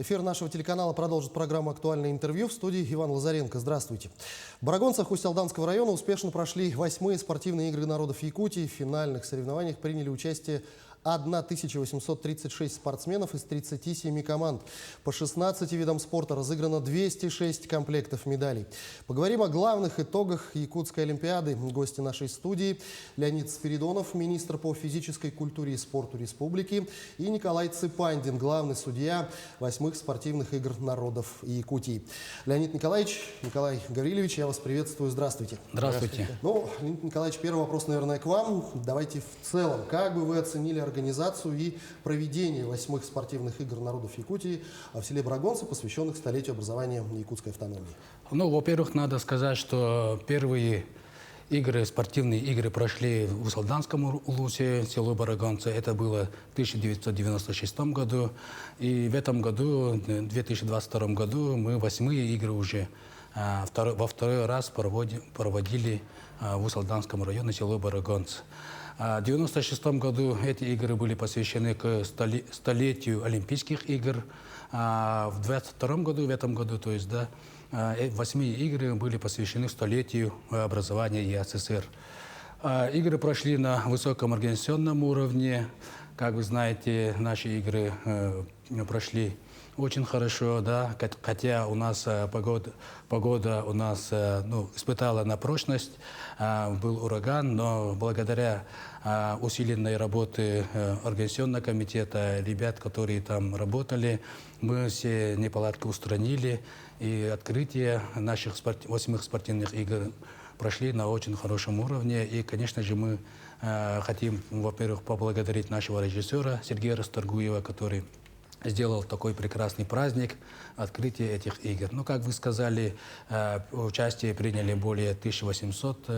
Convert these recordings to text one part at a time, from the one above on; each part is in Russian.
Эфир нашего телеканала продолжит программу «Актуальное интервью». В студии Иван Лазаренко. Здравствуйте. В Барагонцах Усть-Алданского района успешно прошли 8-е спортивные игры народов Якутии. В финальных соревнованиях приняли участие 1836 спортсменов из 37 команд. По 16 видам спорта разыграно 206 комплектов медалей. Поговорим о главных итогах Якутской олимпиады. Гости нашей студии: Леонид Спиридонов, министр по физической культуре и спорту республики, и Николай Цыпандин, главный судья 8-х спортивных игр народов Якутии. Леонид Николаевич, Николай Гаврилович, я вас приветствую. Здравствуйте. Здравствуйте. Ну, Леонид Николаевич, первый вопрос, наверное, к вам. Давайте в целом, как бы вы оценили организацию и проведение 8-х спортивных игр народов Якутии в селе Барагонцы, посвященных столетию образования якутской автономии? Ну, во-первых, надо сказать, что первые спортивные игры прошли в Усть-Алданском улусе, село Барагонцы. Это было в 1996 году. И в этом году, в 2022 году, мы 8-е игры уже во второй раз проводили в Усть-Алданском районе, село Барагонцы. В 1996 году эти игры были посвящены к столетию Олимпийских игр. В 2022 году, в этом году, то есть, да, 8-е игры были посвящены столетию образования ЕССР. Игры прошли на высоком организационном уровне. Как вы знаете, наши игры прошли очень хорошо, да, хотя у нас погода у нас испытала на прочность, был ураган, но благодаря усиленной работе организационного комитета, ребят, которые там работали, мы все неполадки устранили, и открытие наших 8-х спортивных игр прошли на очень хорошем уровне. И, конечно же, мы хотим, во-первых, поблагодарить нашего режиссера Сергея Расторгуева, который сделал такой прекрасный праздник открытия этих игр. Ну, как вы сказали, участие приняли более 1800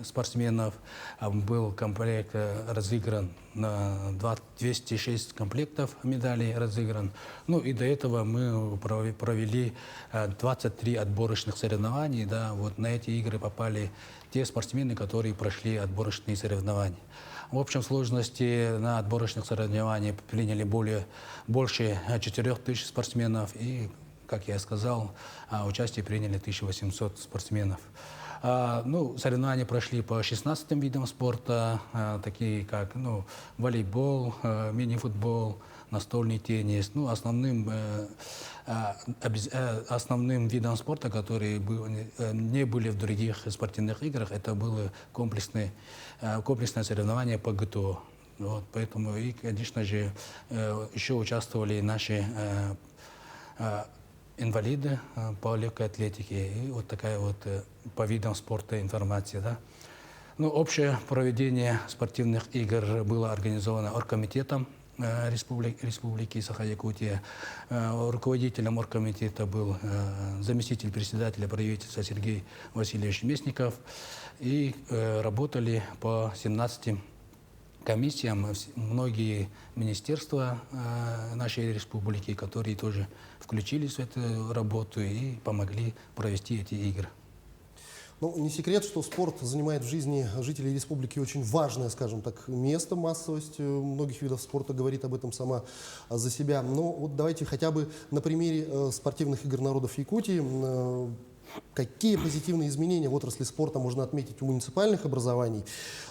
спортсменов. Был комплект разыгран, 206 комплектов медалей разыгран. Ну, и до этого мы провели 23 отборочных соревнований. Да, вот на эти игры попали те спортсмены, которые прошли отборочные соревнования. В общем сложности на отборочных соревнованиях приняли больше 4000 спортсменов. И, как я сказал, участие приняли 1800 спортсменов. Соревнования прошли по 16 видам спорта, такие как волейбол, мини-футбол, настольный теннис. Основным видом спорта, которые не были в других спортивных играх, это было комплексное соревнование по ГТО. Вот, поэтому, и, конечно же, еще участвовали наши инвалиды по легкой атлетике. И вот такая вот по видам спорта информация. Да? Общее проведение спортивных игр было организовано оргкомитетом Республики Саха-Якутия. Руководителем оргкомитета был заместитель председателя правительства Сергей Васильевич Местников. И работали по 17 комиссиям многие министерства нашей республики, которые тоже включились в эту работу и помогли провести эти игры. Ну, не секрет, что спорт занимает в жизни жителей республики очень важное, скажем так, место. Массовость многих видов спорта говорит об этом сама за себя. Но вот давайте хотя бы на примере спортивных игр народов Якутии. Какие позитивные изменения в отрасли спорта можно отметить у муниципальных образований?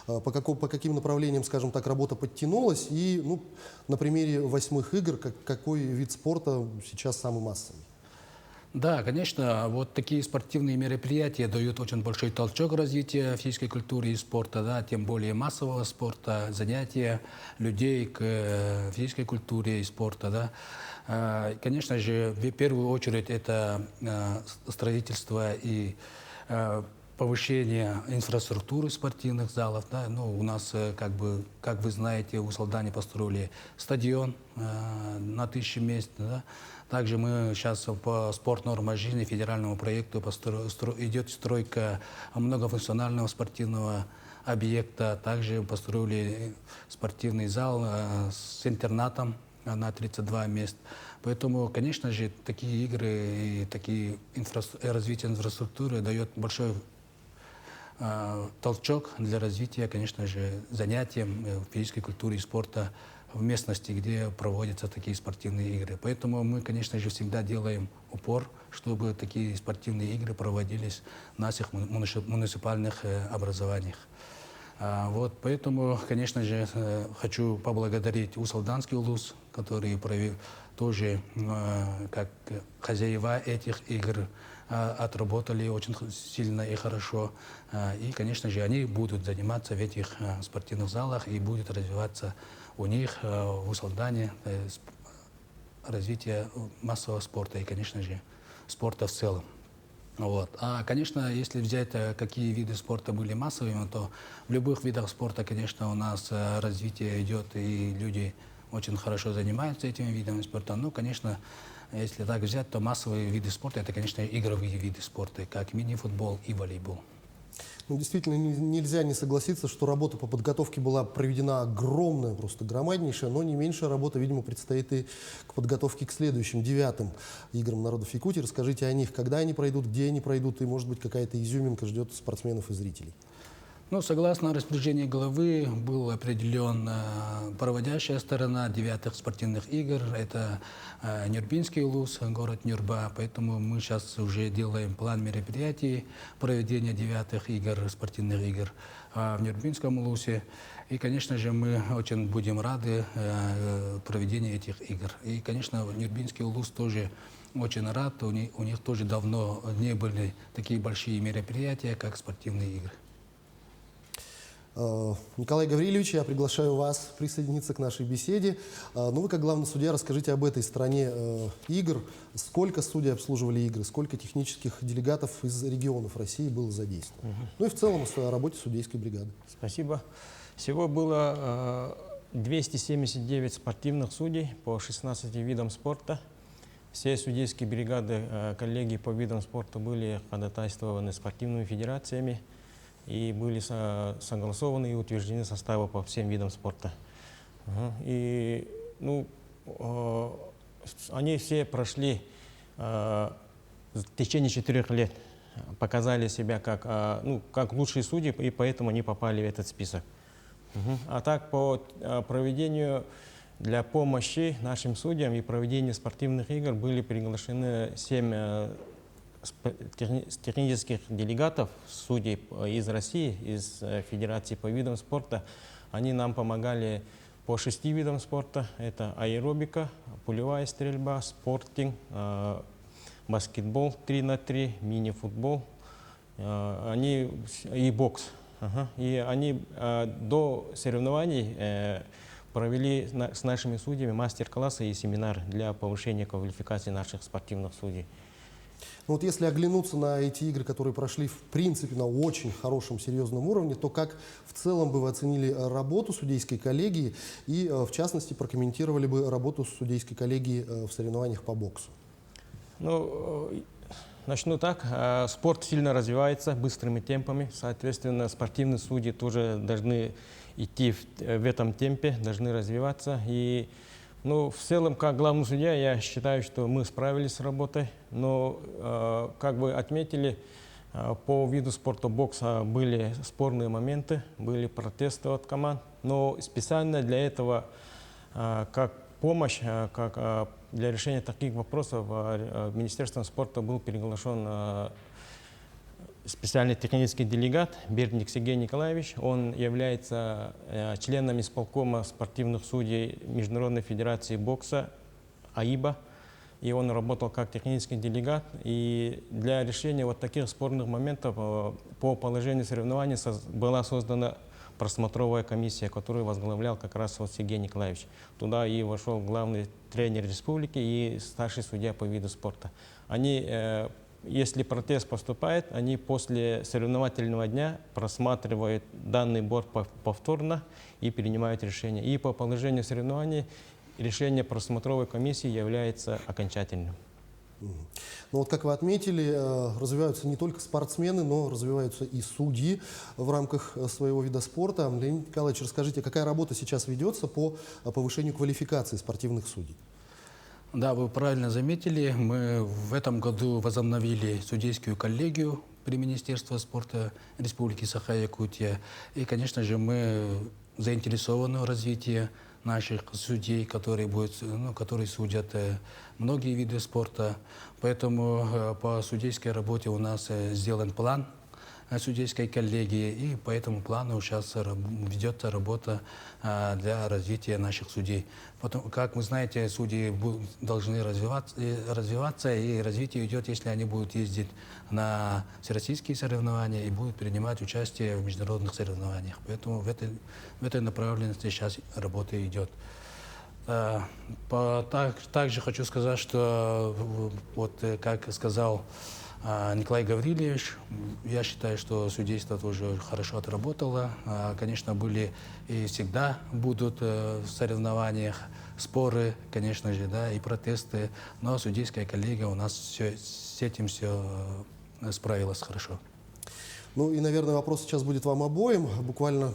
По каким направлениям, скажем так, работа подтянулась? И на примере 8-х игр какой вид спорта сейчас самый массовый? Да, конечно, вот такие спортивные мероприятия дают очень большой толчок развития физической культуры и спорта, да, тем более массового спорта, занятия людей к физической культуре и спорту. Да. Конечно же, в первую очередь это строительство и повышение инфраструктуры спортивных залов. Да. У нас, как вы знаете, в Усть-Алдане построили стадион на 1000 мест. Да. Также мы сейчас по «Спорт. Норма жизни» федеральному проекту идет стройка многофункционального спортивного объекта. Также построили спортивный зал с интернатом на 32 мест. Поэтому, конечно же, такие игры и развитие инфраструктуры дает большой толчок для развития, конечно же, занятиям физической культуры и спорта в местности, где проводятся такие спортивные игры. Поэтому мы, конечно же, всегда делаем упор, чтобы такие спортивные игры проводились в наших муниципальных образованиях. Вот, поэтому, конечно же, хочу поблагодарить Усалданский улус, который тоже, как хозяева этих игр, отработали очень сильно и хорошо. И, конечно же, они будут заниматься в этих спортивных залах и будет развиваться у них в Усалдане развитие массового спорта и, конечно же, спорта в целом. Вот. А, конечно, если взять, какие виды спорта были массовыми, то в любых видах спорта, конечно, у нас развитие идет, и люди очень хорошо занимаются этими видами спорта. Но, конечно, если так взять, то массовые виды спорта – это, конечно, игровые виды спорта, как мини-футбол и волейбол. Ну, действительно, нельзя не согласиться, что работа по подготовке была проведена огромная, просто громаднейшая, но не меньшая работа, видимо, предстоит и к подготовке к следующим 9-м играм народов Якутии. Расскажите о них, когда они пройдут, где они пройдут, и, может быть, какая-то изюминка ждет спортсменов и зрителей. Ну, согласно распоряжению главы, был определен проводящая сторона 9-х спортивных игр. Это Нюрбинский улус, город Нюрба. Поэтому мы сейчас уже делаем план мероприятий проведения 9-х игр, спортивных игр в Нюрбинском улусе. И, конечно же, мы очень будем рады проведению этих игр. И, конечно, Нюрбинский улус тоже очень рад. У них тоже давно не были такие большие мероприятия, как спортивные игры. Николай Гаврилович, я приглашаю вас присоединиться к нашей беседе. Ну, вы, как главный судья, расскажите об этой стороне игр. Сколько судей обслуживали игры, сколько технических делегатов из регионов России было задействовано? Ну и в целом о работе судейской бригады. Спасибо. Всего было 279 спортивных судей по 16 видам спорта. Все судейские бригады коллегии по видам спорта были ходатайствованы спортивными федерациями и были согласованы и утверждены составы по всем видам спорта. И, ну, они все прошли в течение 4 лет, показали себя как лучшие судьи, и поэтому они попали в этот список. А так, по проведению для помощи нашим судьям и проведению спортивных игр были приглашены 7 технических делегатов, судей из России, из Федерации по видам спорта. Они нам помогали по 6 видам спорта. Это аэробика, пулевая стрельба, спортинг, баскетбол 3 на 3, мини-футбол и бокс. И они до соревнований провели с нашими судьями мастер-классы и семинары для повышения квалификации наших спортивных судей. Ну вот если оглянуться на эти игры, которые прошли в принципе на очень хорошем, серьезном уровне, то как в целом бы вы оценили работу судейской коллегии и, в частности, прокомментировали бы работу судейской коллегии в соревнованиях по боксу? Ну, начну так. Спорт сильно развивается быстрыми темпами. Соответственно, спортивные судьи тоже должны идти в этом темпе, должны развиваться. И ну, в целом, как главный судья, я считаю, что мы справились с работой, но, как вы отметили, по виду спорта бокса были спорные моменты, были протесты от команд, но специально для этого, как помощь, как для решения таких вопросов, Министерством спорта был приглашен специальный технический делегат Бердник Сергей Николаевич. Он является членом исполкома спортивных судей Международной федерации бокса АИБа. И он работал как технический делегат. И для решения вот таких спорных моментов по положению соревнований была создана просмотровая комиссия, которую возглавлял как раз вот Сергей Николаевич. Туда и вошел главный тренер республики и старший судья по виду спорта. Они, если протест поступает, они после соревновательного дня просматривают данный борт повторно и принимают решение. И по положению соревнований решение просмотровой комиссии является окончательным. Ну вот, как вы отметили, развиваются не только спортсмены, но развиваются и судьи в рамках своего вида спорта. Леонид Николаевич, расскажите, какая работа сейчас ведется по повышению квалификации спортивных судей? Да, вы правильно заметили. Мы в этом году возобновили судейскую коллегию при Министерстве спорта Республики Саха-Якутия. И, конечно же, мы заинтересованы в развитии наших судей, которые судят многие виды спорта. Поэтому по судейской работе у нас сделан план судейской коллегии, и по этому плану сейчас ведется работа для развития наших судей. Потом, как вы знаете, судьи должны развиваться, и развитие идет, если они будут ездить на всероссийские соревнования и будут принимать участие в международных соревнованиях. Поэтому в этой направленности сейчас работа идет. Также хочу сказать, что вот как сказал Николай Гаврилович, я считаю, что судейство тоже хорошо отработало. Конечно, были и всегда будут в соревнованиях споры, конечно же, да, и протесты, но судейская коллегия у нас с этим все справилась хорошо. Ну и, наверное, вопрос сейчас будет вам обоим. Буквально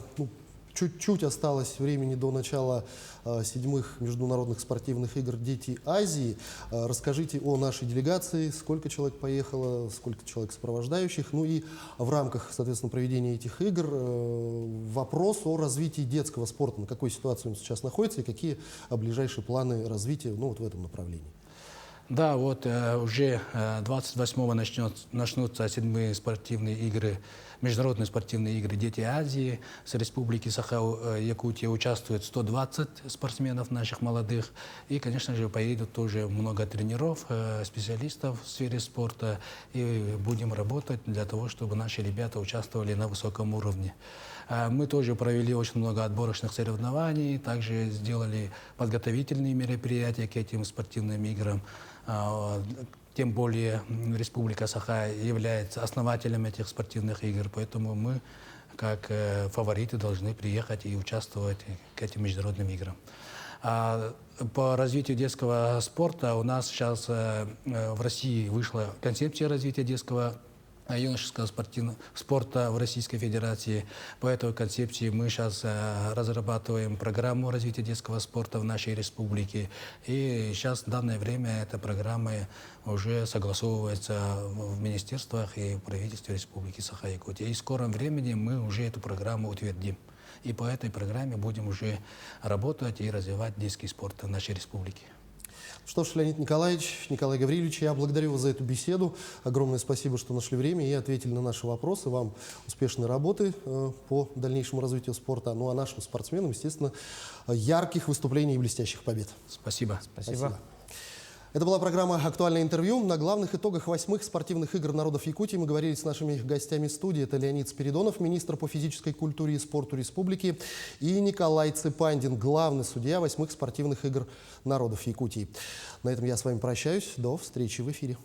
чуть-чуть осталось времени до начала 7-х международных спортивных игр «Дети Азии». Расскажите о нашей делегации, сколько человек поехало, сколько человек сопровождающих. Ну и в рамках, соответственно, проведения этих игр вопрос о развитии детского спорта. На какой ситуации он сейчас находится и какие ближайшие планы развития вот в этом направлении? Да, вот уже 28-го начнутся 7-е спортивные игры, международные спортивные игры «Дети Азии». С Республики Саха-Якутия участвует 120 спортсменов наших молодых. И, конечно же, поедут тоже много тренеров, специалистов в сфере спорта. И будем работать для того, чтобы наши ребята участвовали на высоком уровне. Мы тоже провели очень много отборочных соревнований, также сделали подготовительные мероприятия к этим спортивным играм. Тем более Республика Саха является основателем этих спортивных игр, поэтому мы, как фавориты, должны приехать и участвовать к этим международным играм. По развитию детского спорта у нас сейчас в России вышла концепция развития детского юношеского спорта в Российской Федерации. По этой концепции мы сейчас разрабатываем программу развития детского спорта в нашей республике. И сейчас в данное время эта программа уже согласовывается в министерствах и в правительстве Республики Саха-Якутия. И в скором времени мы уже эту программу утвердим. И по этой программе будем уже работать и развивать детский спорт в нашей республике. Что ж, Леонид Николаевич, Николай Гаврилович, я благодарю вас за эту беседу. Огромное спасибо, что нашли время и ответили на наши вопросы. Вам успешной работы по дальнейшему развитию спорта. Ну а нашим спортсменам, естественно, ярких выступлений и блестящих побед. Спасибо. Спасибо. Это была программа «Актуальное интервью». На главных итогах 8-х спортивных игр народов Якутии мы говорили с нашими гостями студии. Это Леонид Спиридонов, министр по физической культуре и спорту республики, и Николай Цепандин, главный судья 8-х спортивных игр народов Якутии. На этом я с вами прощаюсь. До встречи в эфире.